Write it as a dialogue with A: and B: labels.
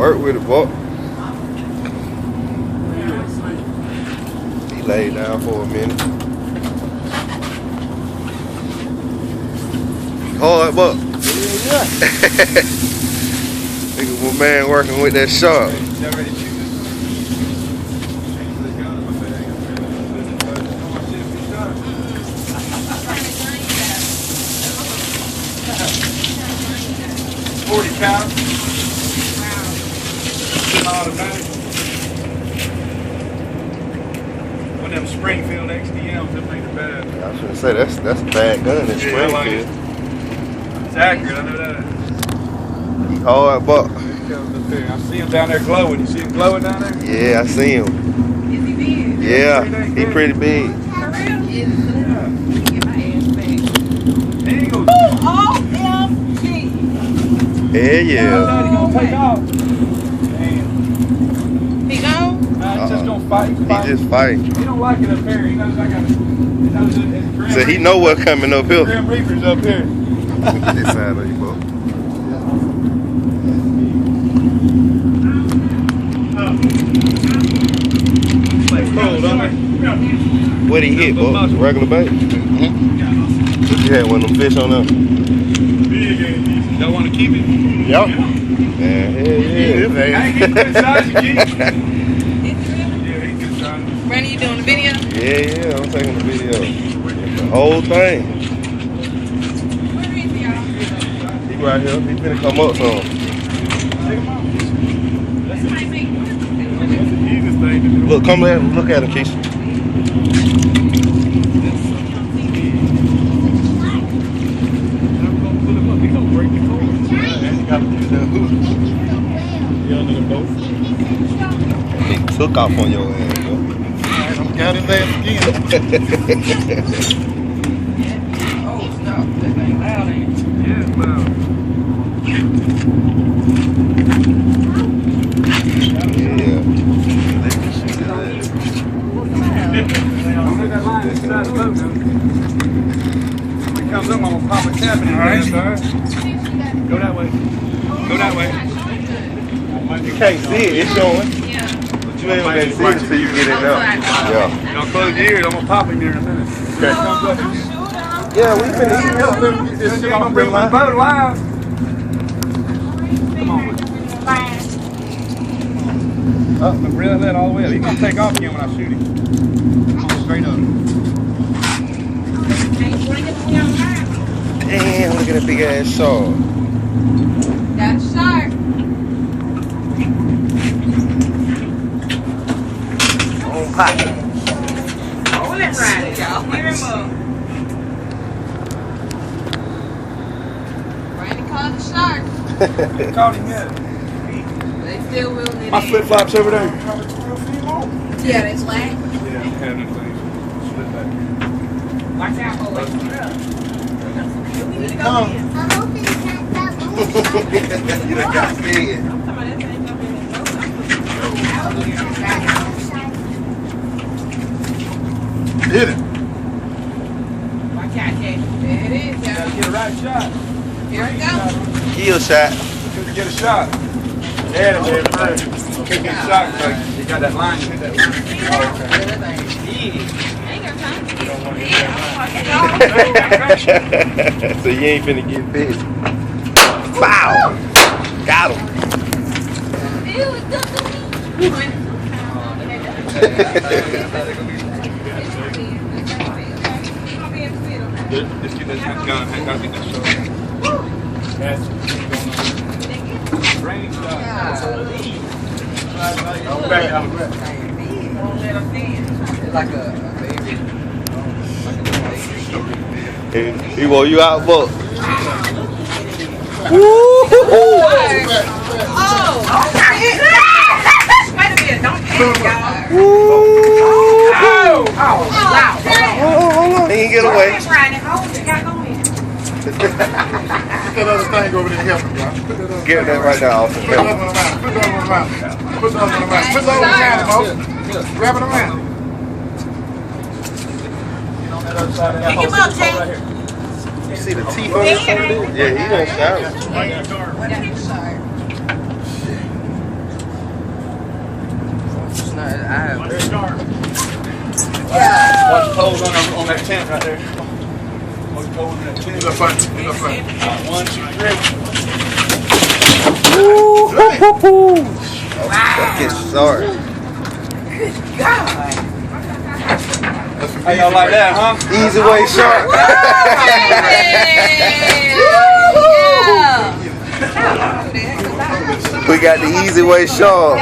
A: Work with it, boy. He laid down for a minute. Hard, boy.
B: Yeah.
A: Nigga, my man working with that shark.
B: 40 pounds. Automatic. One of them Springfield XDMs, them things are bad.
A: I was gonna say that's a bad gun in Springfield.
B: Like it. It's accurate, I know that.
A: He hard, but
B: I see him down there glowing. You see him glowing down there?
A: yeah, I see him.
C: Is he big?
A: Yeah, he pretty big.
C: For real? Get my ass back.
B: There he goes.
C: OMG.
A: Yeah, yeah.
B: He gonna take off. Damn.
C: He gone?
B: Nah, he's just gonna fight.
A: He just fighting.
B: He don't like it up here. He knows I got it. He knows it's
A: So he know what's coming up here.
B: Grim Reaper's up here.
A: Get this side of you, boy.
B: Cold, huh?
A: What he hit, boy? Regular bait? What you had, one of them fish on there?
B: Don't want to keep it?
A: Yup. Man, yeah.
B: I ain't getting good size, you keep it. Yeah, he's good size.
C: Brandon, you doing the video?
A: Yeah, I'm taking the video. The whole thing.
C: Where is y'all?
A: He right here. He finna come up some.
C: This might make
B: Easiest thing to do.
A: Look, come there and look at him, Keisha. He took off on your ass, bro.
B: I'm got his ass again.
C: Oh, stop. That thing loud, ain't it?
B: Yeah, it's loud.
A: Yeah.
B: When it comes up, I'm gonna pop a tap in his ass, alright? Go that way. Go that way.
A: You can't see it, it's showing.
C: Yeah.
A: But you ain't gonna see it until you get it out. Yeah.
B: Don't close your ears, I'm gonna pop him here in a minute.
A: Okay. Yeah, we finna eat him. Get this shit off the line.
B: Boat live. Up, but reel that all the way up. He's gonna take off again when I shoot him. Come on, straight up.
A: Damn, look at that big ass shark.
C: That's sharp.
A: On pocket.
C: Oh, let's ride it, y'all. Give him up. Brandon called the shark.
B: Caught him yet.
C: They still will need
B: My flip flops over there.
C: Yeah, they slack.
B: Yeah, I'm having things. Slip back.
C: Watch out, boy. We need to go in.
A: You done got scared. Hit it.
C: Watch out, Jay. There it is,
B: Gotta
C: y'all.
B: get a right shot.
C: Here it goes.
A: Kill shot.
B: Couldn't get a shot. Yeah, man, couldn't get a shot. Like, you got that line, you hit that line.
A: So you ain't finna get fish. Bow! Got him.
B: Just get that gun, Hank. I'll get that shot. That's rain shot. I'm back out.
C: Like a baby.
A: He want you out, book.
C: Oh! Wait a minute, don't get y'all. Oh! Wow.
A: Hold on. He can get away.
C: Hold you got going.
B: Put that other thing over there, help me, bro.
A: Get that right now, Austin.
B: Put that other one around. Put that other one around. Put that other one around. Put that other one around, Austin. Grab it around.
C: Pick him up, Jay.
A: You see the teeth on his shoulder? Yeah, he done shot.
C: What is sharp?
D: No, I have.
B: Watch the poles on that tent right there. Watch the poles on that tent. Look fun. Look fun. 1, 2, 3.
A: That gets started.
C: God.
B: How y'all like that, huh?
A: Easy way shark. We got the easy way shark.